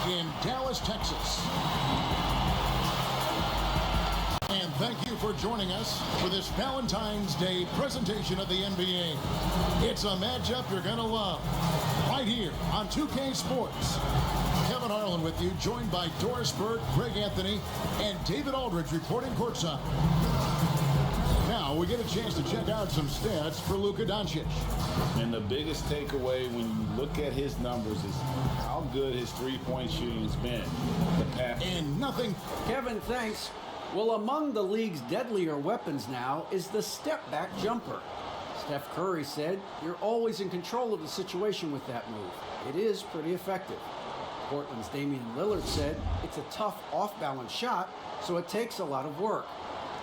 in Dallas, Texas. And thank you for joining us for this Valentine's Day presentation of the NBA. It's a matchup you're going to love right here on 2K Sports. Kevin Harlan with you, joined by Doris Burke, Greg Anthony, and David Aldridge reporting courtside. Now we get a chance to check out some stats for Luka Doncic. And the biggest takeaway when you look at his numbers is how good his three-point shooting has been. And nothing. Kevin, thanks. Well, among the league's deadlier weapons now is the step-back jumper. Steph Curry said, "You're always in control of the situation with that move. It is pretty effective." Portland's Damian Lillard said, "It's a tough off-balance shot, so it takes a lot of work."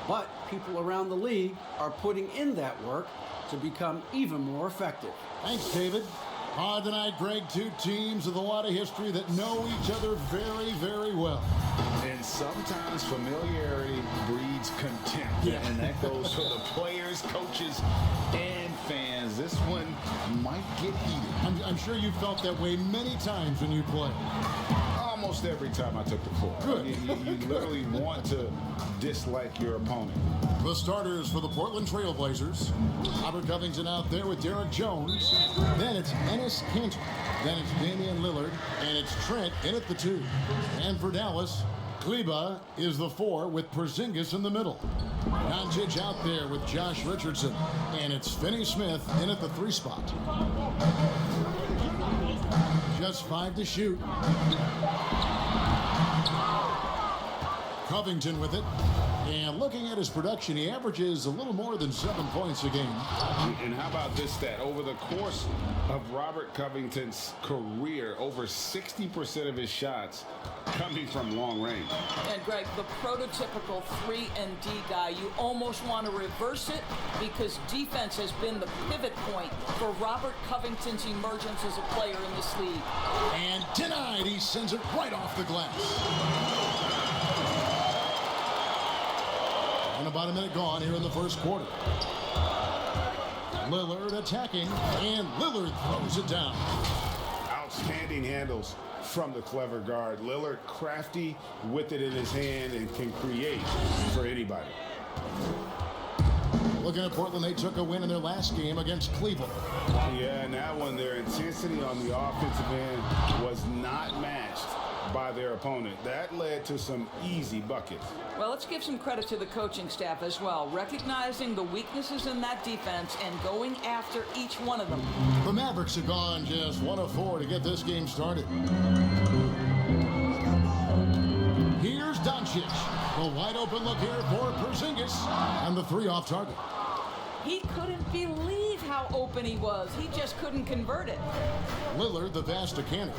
But people around the league are putting in that work to become even more effective. Thanks, David. Tonight, Greg, two teams with a lot of history that know each other very, very well. And sometimes familiarity breeds contempt. Yeah. And that goes for the players, coaches, and fans. This one might get heated. I'm sure you felt that way many times when you play. Almost every time I took the floor. Good. You literally want to dislike your opponent. The starters for the Portland Trailblazers. Robert Covington out there with Derek Jones. Then it's Enes Kanter. Then it's Damian Lillard. And it's Trent in at the 2. And for Dallas, Kleba is the 4 with Porzingis in the middle. Doncic out there with Josh Richardson. And it's Finney Smith in at the 3 spot. Just 5 to shoot. Covington with it. And looking at his production, he averages a little more than 7 points a game. And how about this stat? Over the course of Robert Covington's career, over 60% of his shots coming from long range. And Greg, the prototypical 3-and-D guy, you almost want to reverse it because defense has been the pivot point for Robert Covington's emergence as a player in this league. And denied, he sends it right off the glass. And about a minute gone here in the first quarter. Lillard attacking, and Lillard throws it down. Outstanding handles from the clever guard. Lillard crafty with it in his hand and can create for anybody. Looking at Portland, they took a win in their last game against Cleveland. Yeah, and that one, their intensity on the offensive end was not matched by their opponent. That led to some easy buckets. Well, let's give some credit to the coaching staff as well, recognizing the weaknesses in that defense and going after each one of them. The Mavericks have gone just 1 of 4 to get this game started. Here's Doncic. The wide open look here for Porzingis, and the 3 off target. He couldn't believe how open he was. He just couldn't convert it. Lillard, the pass to Kanter.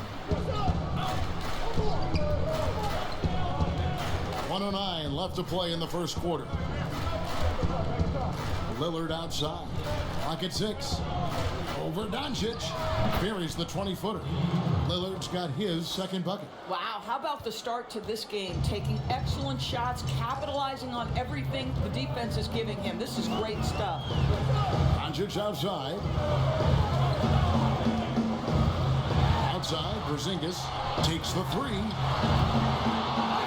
1:09 left to play in the first quarter. Lillard outside. Clock at 6. Over Doncic. Buries the 20-footer. Lillard's got his second bucket. Wow, how about the start to this game? Taking excellent shots, capitalizing on everything the defense is giving him. This is great stuff. Doncic outside. Outside, Porzingis takes the 3.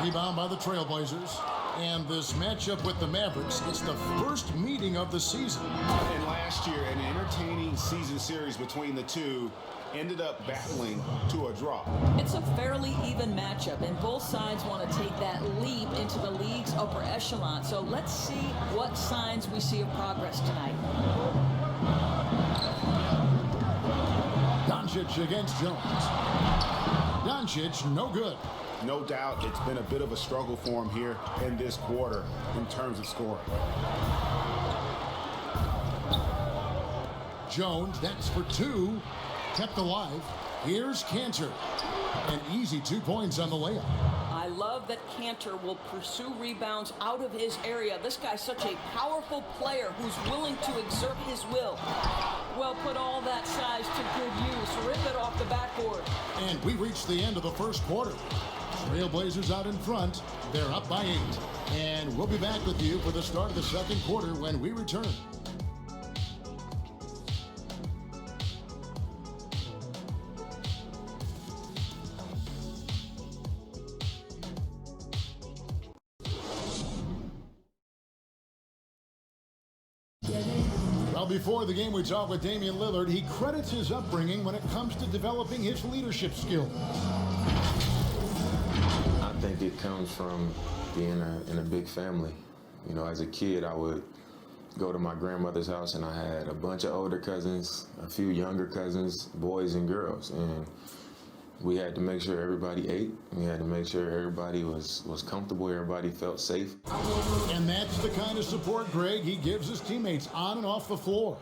Rebound by the Trailblazers. And this matchup with the Mavericks, it's the first meeting of the season. And last year, an entertaining season series between the two ended up battling to a draw. It's a fairly even matchup, and both sides want to take that leap into the league's upper echelon. So let's see what signs we see of progress tonight. Doncic against Jones. Doncic, no good. No doubt it's been a bit of a struggle for him here in this quarter in terms of scoring. Jones, that's for 2. Kept alive. Here's Kanter. An easy 2 points on the layup. I love that Kanter will pursue rebounds out of his area. This guy's such a powerful player who's willing to exert his will. Well, put all that size to good use. Rip it off the backboard. And we reached the end of the first quarter. Trailblazers out in front. They're up by 8. And we'll be back with you for the start of the second quarter when we return. Well, before the game, we talked with Damian Lillard. He credits his upbringing when it comes to developing his leadership skills. I think it comes from being in a big family. You know, as a kid, I would go to my grandmother's house, and I had a bunch of older cousins, a few younger cousins, boys and girls, and we had to make sure everybody ate. We had to make sure everybody was comfortable, everybody felt safe. And that's the kind of support, Greg, he gives his teammates on and off the floor.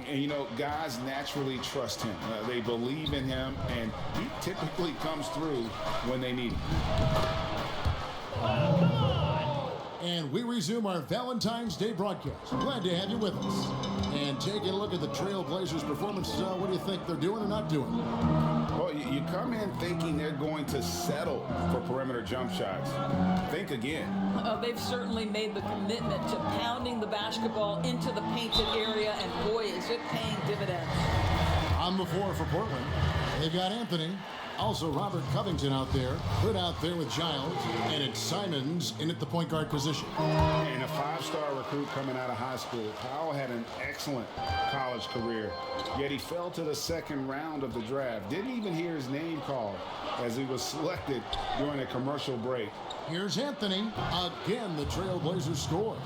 And, you know, guys naturally trust him. They believe in him, and he typically comes through when they need him. And we resume our Valentine's Day broadcast. Glad to have you with us. And taking a look at the Trailblazers' performance, what do you think they're doing or not doing? Well, you come in thinking they're going to settle for perimeter jump shots. Think again. They've certainly made the commitment to pounding the basketball into the painted area, and boy, is it paying dividends. On the floor for Portland, they've got Anthony. Also, Robert Covington out there. Hood out there with Giles. And it's Simons in at the point guard position. And a five-star recruit coming out of high school. Powell had an excellent college career, yet he fell to the second round of the draft. Didn't even hear his name called as he was selected during a commercial break. Here's Anthony. Again, the Trailblazers score.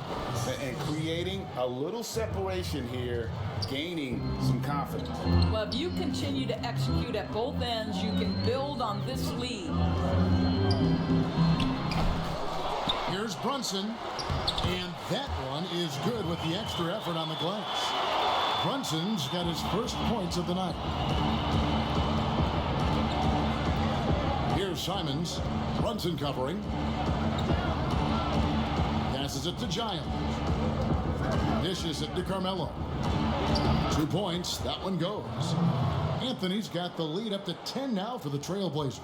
And creating a little separation here, gaining some confidence. Well, if you continue to execute at both ends, you can build on this lead. Here's Brunson. And that one is good with the extra effort on the glass. Brunson's got his first points of the night. Here's Simons. Brunson covering. Passes it to Giles. Dishes it to Carmelo. 2 points. That one goes. Anthony's got the lead up to 10 now for the Trailblazers.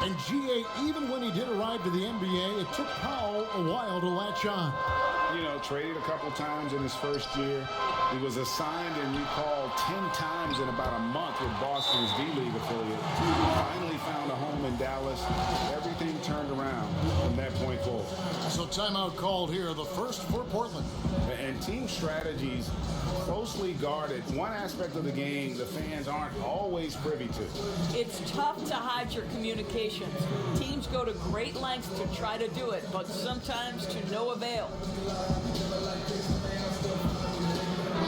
And GA, even when he did arrive to the NBA, it took Powell a while to latch on. You know, traded a couple times in his first year. He was assigned and recalled 10 times in about a month with Boston's D-League affiliate. Finally found a home in Dallas. Everything turned around from that point forward. So timeout called here, the first for Portland. And team strategies closely guarded. One aspect of the game the fans aren't always privy to. It's tough to hide your communications. Teams go to great lengths to try to do it, but sometimes to no avail.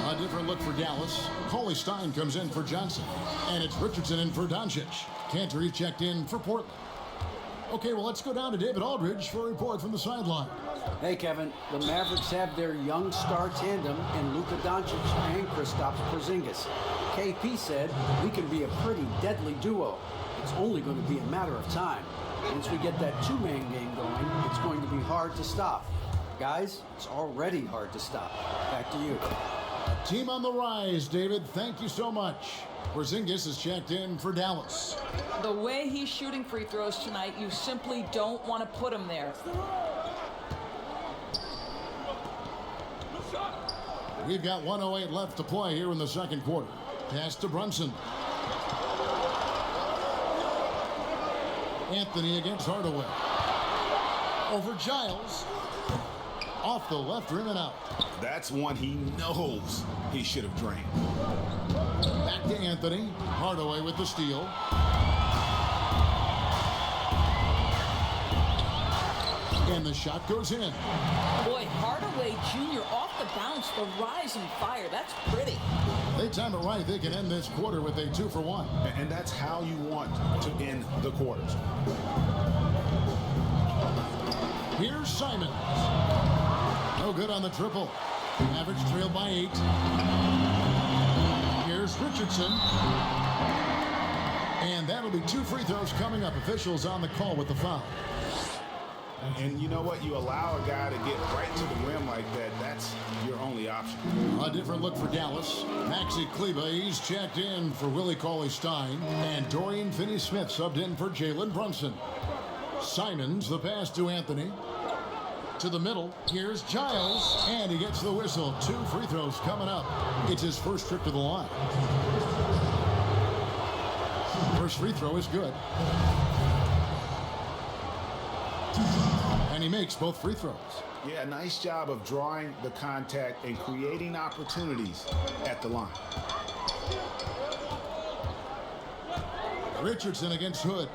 A different look for Dallas. Coley Stein comes in for Johnson. And it's Richardson in for Doncic. Cantor, he's checked in for Portland. Okay, well, let's go down to David Aldridge for a report from the sideline. Hey, Kevin, the Mavericks have their young star tandem in Luka Doncic and Kristaps Porzingis. KP said, "We can be a pretty deadly duo. It's only going to be a matter of time. Once we get that two-man game going, it's going to be hard to stop." Guys, it's already hard to stop. Back to you. Team on the rise, David. Thank you so much. Porzingis is checked in for Dallas. The way he's shooting free throws tonight, you simply don't want to put him there. We've got 1:08 left to play here in the second quarter. Pass to Brunson. Anthony against Hardaway. Over Giles. Off the left rim and out. That's one he knows he should have drained. Back to Anthony. Hardaway with the steal. And the shot goes in. Boy, Hardaway Jr. off the bounce, the rise and fire. That's pretty. They time it right. They can end this quarter with a 2-for-1. And that's how you want to end the quarters. Here's Simons. No good on the triple. Mavericks trail by 8. Here's Richardson. And that'll be 2 free throws coming up. Officials on the call with the foul. And you know what? You allow a guy to get right to the rim like that. That's your only option. A different look for Dallas. Maxi Kleba, he's checked in for Willie Cauley-Stein. And Dorian Finney-Smith subbed in for Jalen Brunson. Simons, the pass to Anthony. To the middle. Here's Giles. And he gets the whistle. 2 free throws coming up. It's his first trip to the line. First free throw is good. And he makes both free throws. Yeah, nice job of drawing the contact and creating opportunities at the line. Richardson against Hood.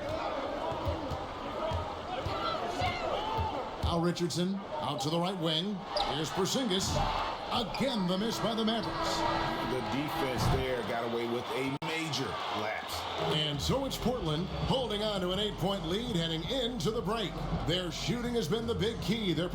Now Richardson out to the right wing. Here's Porzingis. Again, the miss by the Mavericks. The defense there got away with a major lapse. And so it's Portland holding on to an 8-point lead heading into the break. Their shooting has been the big key. Their